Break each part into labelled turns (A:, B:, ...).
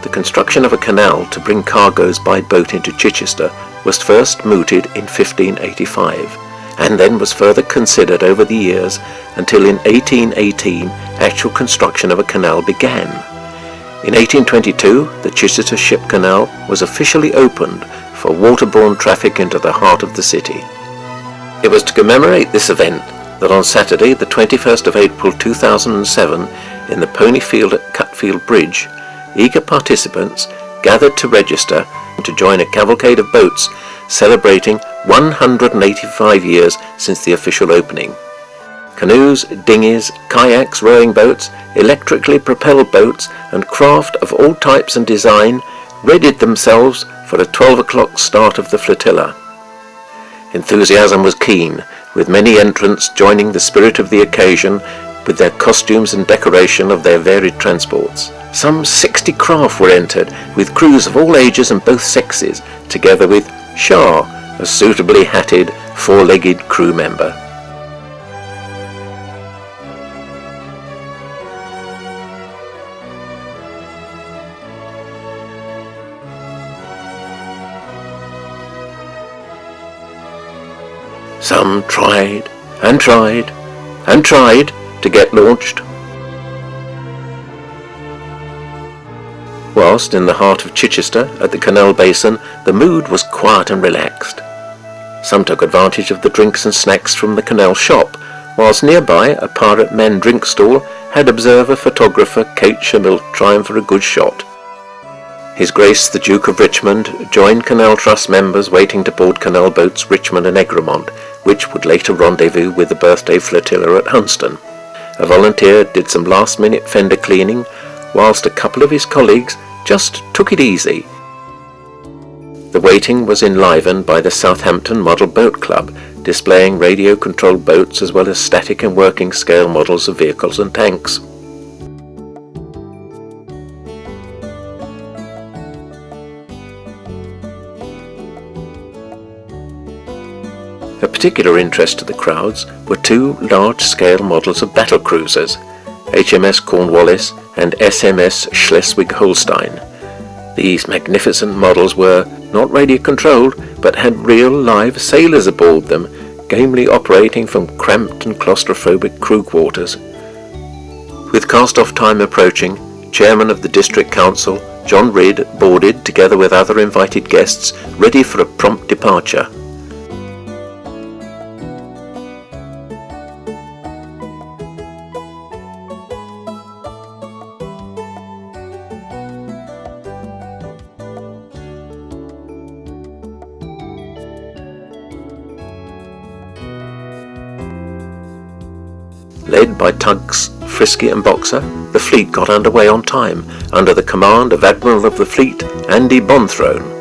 A: The construction of a canal to bring cargoes by boat into Chichester was first mooted in 1585, and then was further considered over the years until in 1818 actual construction of a canal began. In 1822, the Chichester Ship Canal was officially opened for waterborne traffic into the heart of the city. It was to commemorate this event that on Saturday, the 21st of April 2007, in the Ponyfield at Cutfield Bridge, eager participants gathered to register to join a cavalcade of boats celebrating 185 years since the official opening. Canoes, dinghies, kayaks, rowing boats, electrically propelled boats, and craft of all types and design readied themselves for a 12 o'clock start of the flotilla. Enthusiasm was keen, with many entrants joining the spirit of the occasion with their costumes and decoration of their varied transports. Some 60 craft were entered, with crews of all ages and both sexes, together with Shah, a suitably hatted, four-legged crew member. Some tried and tried and tried to get launched. Whilst in the heart of Chichester, at the Canal Basin, the mood was quiet and relaxed. Some took advantage of the drinks and snacks from the canal shop, whilst nearby a Pirate Men drink stall had observer photographer Kate Shamil trying for a good shot. His Grace the Duke of Richmond joined Canal Trust members waiting to board canal boats Richmond and Egremont, which would later rendezvous with the birthday flotilla at Hunston. A volunteer did some last-minute fender cleaning, whilst a couple of his colleagues just took it easy. The waiting was enlivened by the Southampton Model Boat Club, displaying radio-controlled boats as well as static and working-scale models of vehicles and tanks. A particular interest to the crowds were two large-scale models of battle cruisers, HMS Cornwallis and SMS Schleswig-Holstein. These magnificent models were not radio-controlled, but had real live sailors aboard them, gamely operating from cramped and claustrophobic crew quarters. With cast-off time approaching, Chairman of the District Council, John Ridd, boarded together with other invited guests, ready for a prompt departure. Led by tugs Frisky and Boxer, the fleet got underway on time, under the command of Admiral of the Fleet, Andy Bonthrone.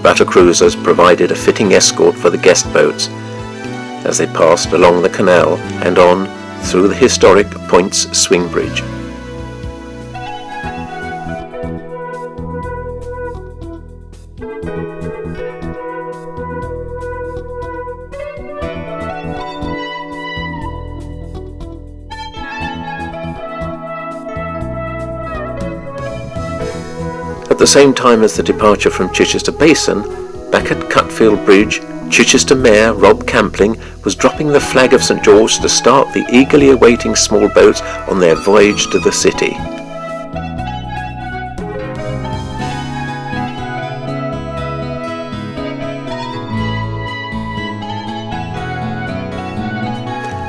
A: The battle cruisers provided a fitting escort for the guest boats as they passed along the canal and on through the historic Points Swing Bridge. At the same time as the departure from Chichester Basin, back at Cutfield Bridge, Chichester Mayor Rob Campling was dropping the flag of St George to start the eagerly awaiting small boats on their voyage to the city.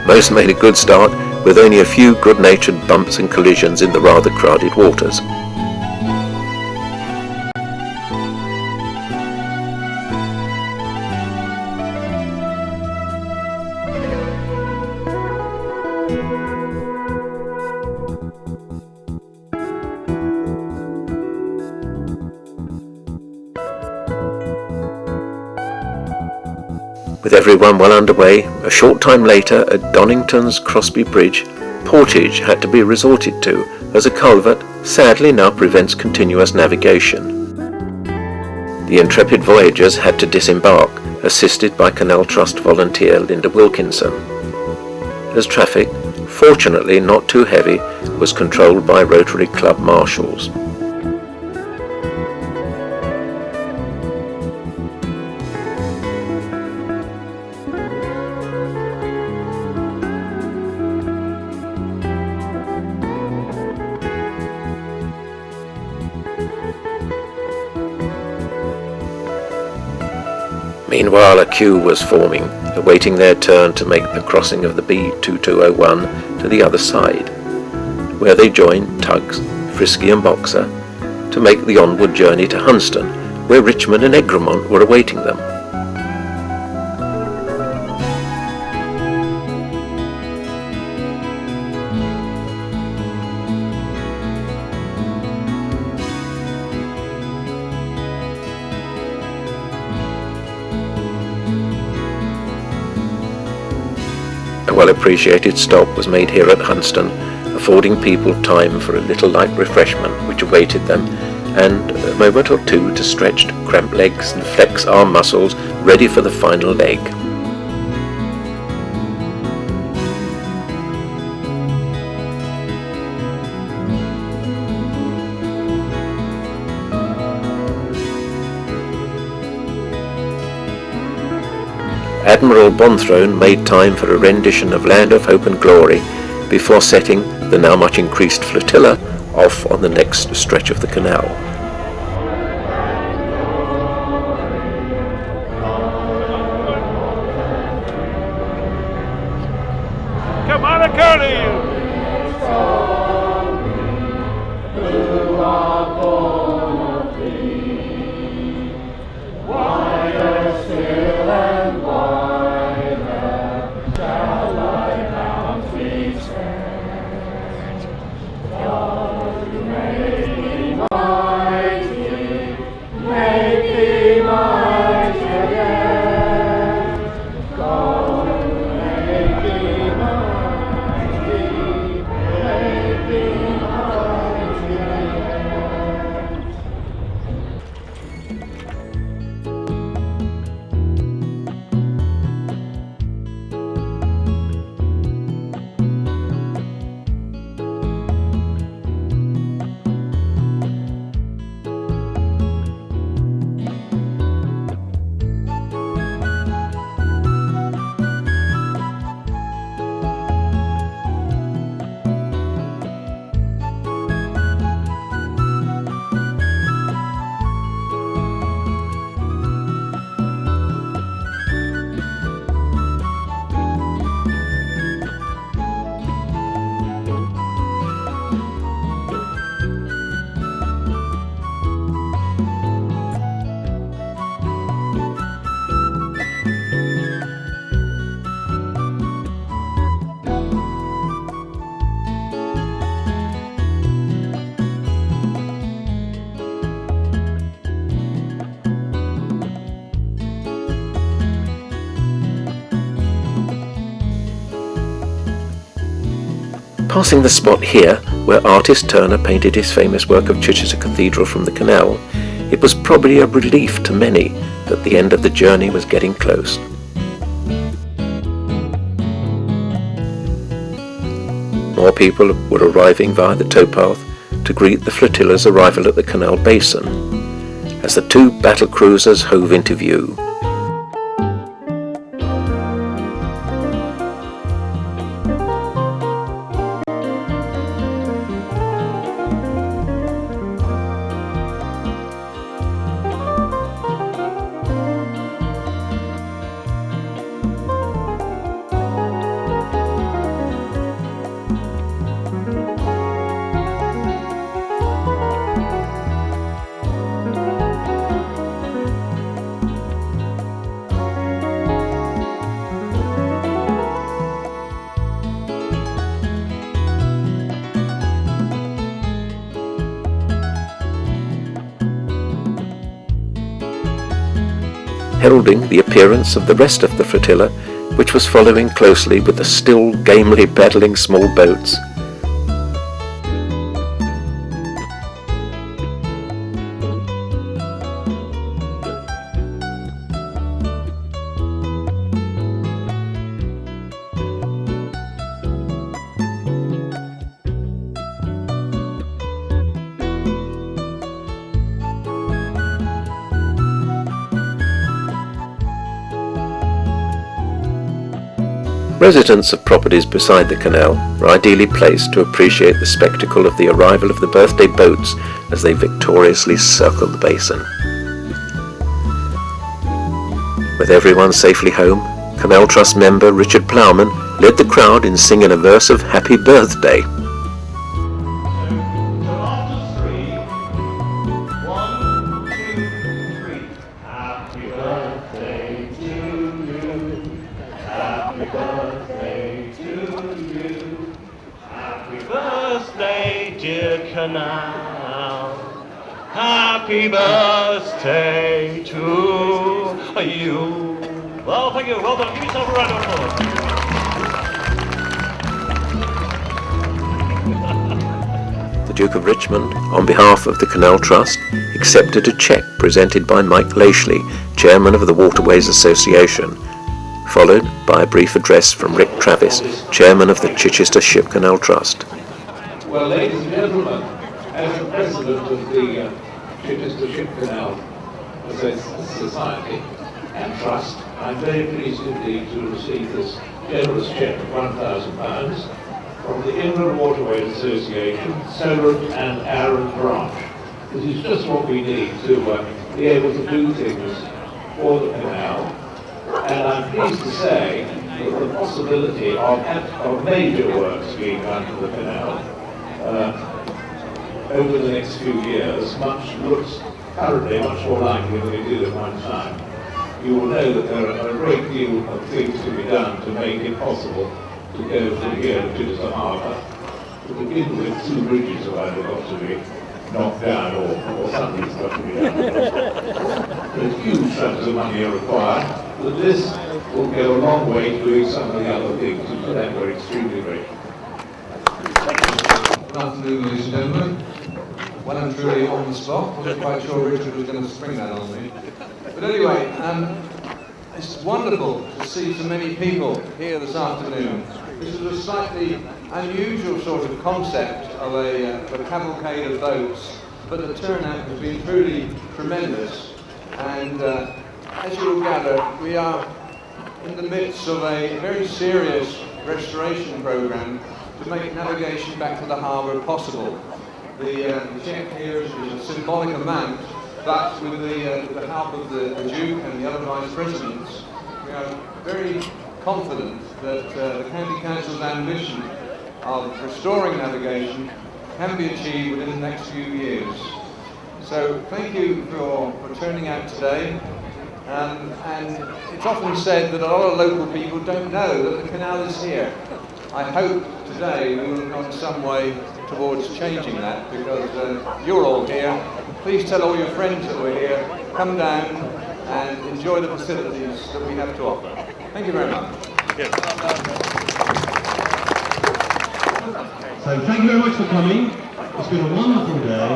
A: Most made a good start, with only a few good-natured bumps and collisions in the rather crowded waters. With everyone well underway, a short time later at Donnington's Crosby Bridge, portage had to be resorted to, as a culvert sadly now prevents continuous navigation. The intrepid voyagers had to disembark, assisted by Canal Trust volunteer Linda Wilkinson. As traffic, fortunately not too heavy, was controlled by Rotary Club marshals. Meanwhile, a queue was forming, awaiting their turn to make the crossing of the B2201 to the other side, where they joined Tugs, Frisky and Boxer to make the onward journey to Hunston, where Richmond and Egremont were awaiting them. A well-appreciated stop was made here at Hunston, affording people time for a little light refreshment which awaited them, and a moment or two to stretch cramped legs and flex arm muscles ready for the final leg. Admiral Bonthrone made time for a rendition of Land of Hope and Glory before setting the now much increased flotilla off on the next stretch of the canal.
B: Come on, Curly!
A: Passing the spot here where artist Turner painted his famous work of Chichester Cathedral from the canal, it was probably a relief to many that the end of the journey was getting close. More people were arriving via the towpath to greet the flotilla's arrival at the canal basin, as the two battle cruisers hove into view. heralding the appearance of the rest of the flotilla, which was following closely with the still gamely battling small boats. Residents of properties beside the canal are ideally placed to appreciate the spectacle of the arrival of the birthday boats as they victoriously circle the basin. With everyone safely home, Canal Trust member Richard Ploughman led the crowd in singing a verse of Happy Birthday.
B: Dear Canal, happy birthday to you. Well, thank you. Well done. Give yourself a round of applause.
A: The Duke of Richmond, on behalf of the Canal Trust, accepted a cheque presented by Mike Lashley, Chairman of the Waterways Association, followed by a brief address from Rick Travis, Chairman of the Chichester Ship Canal Trust.
C: Well, ladies and gentlemen, as the President of the Chichester Ship Canal Society and Trust, I'm very pleased indeed to receive this generous cheque of £1,000 from the Inland Waterways Association, Solent and Arran branch. This is just what we need to be able to do things for the canal, and I'm pleased to say that the possibility of major works being done to the canal over the next few years looks currently much more likely than it did at one time. You will know that there are a great deal of things to be done to make it possible to go from here to Chichester Harbour. To begin with, 2 bridges have either got to be knocked down or something's got to be done. There's huge sums of money are required, but this will go a long way to doing some of the other things, and for that we're extremely grateful.
D: Good afternoon, ladies and gentlemen. Well and truly on the spot. Wasn't quite sure Richard was going to spring that on me. But anyway, it's wonderful to see so many people here this afternoon. This is a slightly unusual sort of concept of a cavalcade of boats, but the turnout has been truly tremendous. And as you will gather, we are in the midst of a very serious restoration programme to make navigation back to the harbour possible. The cheque here is a symbolic amount, but with the help of the Duke and the other Vice Presidents, we are very confident that the County Council's ambition of restoring navigation can be achieved within the next few years. So thank you for turning out today. And it's often said that a lot of local people don't know that the canal is here. I hope today we will have gone some way towards changing that, because you're all here. Please tell all your friends that we're here. Come down and enjoy the facilities that we have to offer. Thank you very much.
E: So thank you very much for coming. It's been a wonderful day,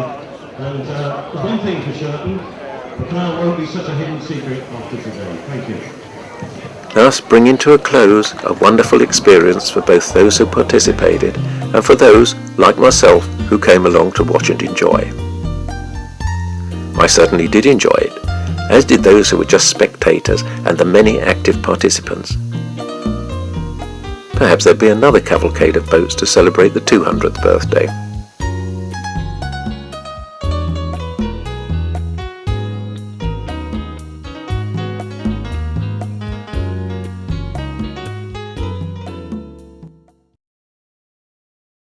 E: and there's one thing for certain, the canal won't be such a hidden secret after today. Thank you.
A: Thus bringing to a close a wonderful experience for both those who participated and for those, like myself, who came along to watch and enjoy. I certainly did enjoy it, as did those who were just spectators and the many active participants. Perhaps there'd be another cavalcade of boats to celebrate the 200th birthday.